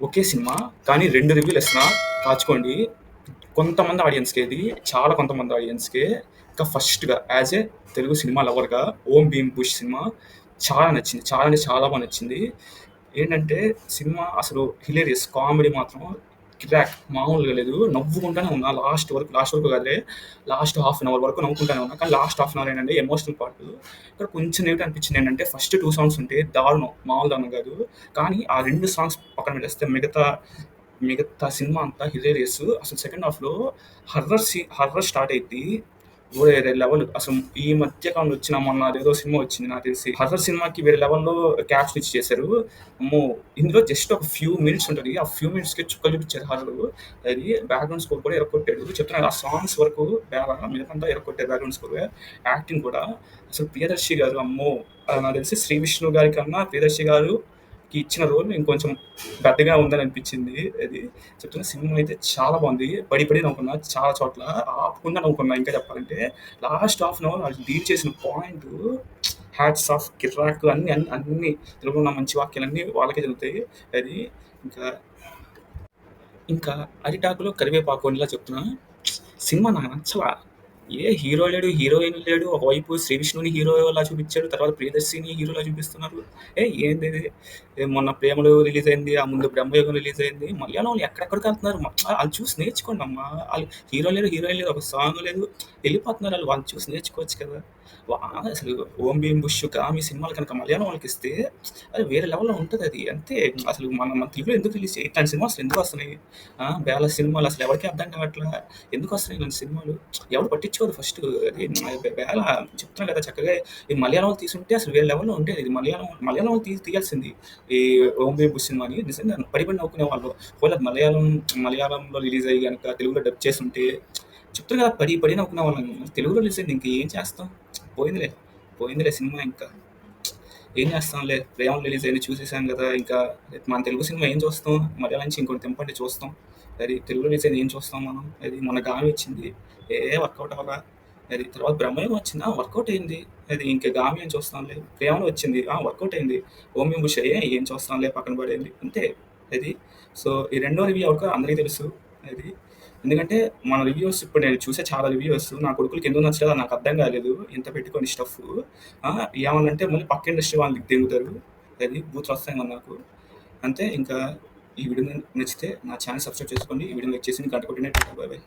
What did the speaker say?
ఒకే cinema కానీ 2 రివ్యూలు ఇస్తున్నా కాచుకోండి. కొంతమంది ఆడియన్స్‌కి ఇది చాలా కొంతమంది ఆడియన్స్‌కి ఇంకా ఫస్ట్‌గా యాజ్ ఏ తెలుగు సినిమా లవర్‌గా 'ఓం భీమ్ బుష్' సినిమా చాలా నచ్చింది. చాలా అంటే చాలా బా నచ్చింది. ఏంటంటే సినిమా అసలు హిలేరియస్ కామెడీ మాత్రం కిరాక్ మామూలుగా లేదు. నవ్వుకుంటానే ఉన్నా లాస్ట్ వరకు కాదులే లాస్ట్ హాఫ్ అన్ అవర్ వరకు నవ్వుకుంటానే ఉన్నా. కానీ లాస్ట్ హాఫ్ అన్ అవర్ ఏంటంటే ఎమోషనల్ పార్ట్. ఇక్కడ కొంచెం నెగెటివ్ అనిపించింది ఏంటంటే ఫస్ట్ 2 సాంగ్స్ ఉంటే దారుణం. మామూలు దారుణం కాదు. కానీ ఆ 2 సాంగ్స్ పక్కన పెట్టేస్తే మిగతా సినిమా అంతా హిలేరియస్. అసలు సెకండ్ హాఫ్‌లో హర్రర్ స్టార్ట్ అయిద్ది. వేరే లెవెల్. అసలు ఈ మధ్య కాలంలో వచ్చిన మొన్న అదేదో సినిమా వచ్చింది నాకు తెలిసి. హర్రర్ సినిమాకి వేరే లెవెల్‌లో క్యాప్షన్ ఇచ్చి చేశారు. అమ్మో! ఇందులో జస్ట్ ఒక ఫ్యూ మినిట్స్ ఉంటది. ఆ ఫ్యూ మినిట్స్‌కే చుక్కలు చూపించారు హారరు. అది బ్యాక్‌గ్రౌండ్ స్కోర్ కూడా ఇరగొట్టాడు. చెప్తున్నా కదా! ఆ సాంగ్స్ వరకు మిగతాదంతా ఇరగొట్టారు బ్యాక్‌గ్రౌండ్ స్కోర్. యాక్టింగ్ కూడా అసలు ప్రియదర్శి గారు అమ్మో! నాకు తెలిసి శ్రీ విష్ణు గారి కన్నా ప్రియదర్శి గారుకి ఇచ్చిన రోల్ ఇంకొంచెం పెద్దగా ఉందని అనిపించింది. అది చెప్తున్నా సినిమా అయితే చాలా బాగుంది. పడి పడి నవ్వుకున్నా చాలా చోట్ల. ఆపకుండా నవ్వుకున్నా ఇంకా చెప్పాలంటే. లాస్ట్ హాఫ్ అన్ అవర్ వాళ్ళు డీల్ చేసిన పాయింట్ హ్యాట్స్ ఆఫ్ కిర్రాక్ అన్ని తెలుగులో ఉన్న మంచి వాక్యాలన్నీ వాళ్ళకే చెందుతాయి. అది ఇంకా ఇంకా అరిటాకులో కరివేపాకు అనిలా చెప్తున్నా. సినిమా నాకు నచ్చలా. హీరో లేడు, హీరోయిన్ లేడు. ఒకవైపు శ్రీ విష్ణుని హీరోలా చూపించాడు. తర్వాత ప్రియదర్శిని హీరోలా చూపిస్తున్నారు. ఏందిది? మొన్న 'ప్రేమలు' రిలీజ్ అయింది. ఆ ముందు 'బ్రహ్మయుగం' రిలీజ్ అయింది. మలయాళం వాళ్ళు ఎక్కడెక్కడికి వెళ్తున్నారు. ఆళ్ళు చూసి నేర్చుకోండి అమ్మా. ఆళ్ళు హీరో లేరు, హీరోయిన్ లేదు, ఒక సాంగ్ లేదు. వెళ్ళిపోతున్నారు ఆళ్ళు. వాళ్ళని చూసి నేర్చుకోవచ్చు కదా! అసలు 'ఓం భీమ్ బుష్', 'గామి' సినిమాలు కనుక మలయాళం వాళ్ళకిస్తే అది వేరే లెవెల్‌లో ఉంటదది. అంతే. అసలు మన మన తెలుగులో ఎందుకు రిలీజ్ ఇట్లాంటి సినిమాలు అసలు ఎందుకు వస్తున్నాయి? బేల సినిమాలు అసలు ఎవరికీ అర్థం కావట్లా. ఎందుకు వస్తున్నాయి ఇలాంటి సినిమాలు? ఎవడు పట్టించుకోదు ఫస్ట్. అది వేళ చెప్తున్నా కదా చక్కగా ఈ మలయాళం వాళ్ళు తీసుంటే అసలు వేరే లెవెల్‌లో ఉండేది. ఇది మలయాళం వాళ్ళు తీయాల్సింది. ఈ 'ఓం భీమ్ బుష్' సినిమాని నిజంగా పడి పడి నవ్వుకునేవాళ్ళు. ఒకవేళ అది మలయాళంలో రిలీజ్ అయ్యి గనక తెలుగులో డబ్ చేసుంటే చెప్తున్నా కదా పడి పడి నవ్వుకునేవాళ్ళం. తెలుగులో రిలీజ్ అయింది ఇంకేం చేస్తాం? పోయిందిలే. పోయిందిలే సినిమా ఇంకా. ఏం చేస్తాంలే. 'ప్రేమలు' రిలీజ్ అయింది చూసేసాం కదా! ఇంకా మన తెలుగు సినిమా ఏం చూస్తాం? మలయాళం నుంచి ఇంకోటి తెంపండి చూస్తాం. అది తెలుగు రిలీజ్ అయింది ఏం చూస్తాం మనం? అది మొన్న 'గామి' వచ్చింది. వర్కౌట్ అవ్వలా. అది తర్వాత 'బ్రహ్మయుగం' వచ్చింది. వర్కౌట్ అయింది. అది ఇంకా 'గామి' ఏం చూస్తాంలే. 'ప్రేమలు' వచ్చింది. వర్కౌట్ అయింది. 'ఓం భీమ్ బుష్' ఏం చూస్తాంలే పక్కన పడేయండి. అంతే. అది. సో, ఈ రెండో రివ్యూ ఎవరికో అందరికీ తెలుసు. అది. ఎందుకంటే మన రివ్యూస్ ఇప్పుడు నేను చూసే చాలా రివ్యూస్ నా కొడుకులకి ఎందుకు నచ్చలేదో నాకు అర్థం కాలేదు. ఇంత పెట్టుకొని స్టఫ్ ఏమన్నంటే మళ్ళీ పక్క ఇండస్ట్రీ వాళ్ళకి దెంగుతారు. అది బూతులు వస్తాయి మరి నాకు. అంతే ఇంకా ఈ వీడియో నచ్చితే నా ఛానల్ సబ్స్క్రైబ్ చేసుకోండి. ఈ వీడియో లైక్ చేసి గంట కొట్టినట్టు బాయ్ బాయ్.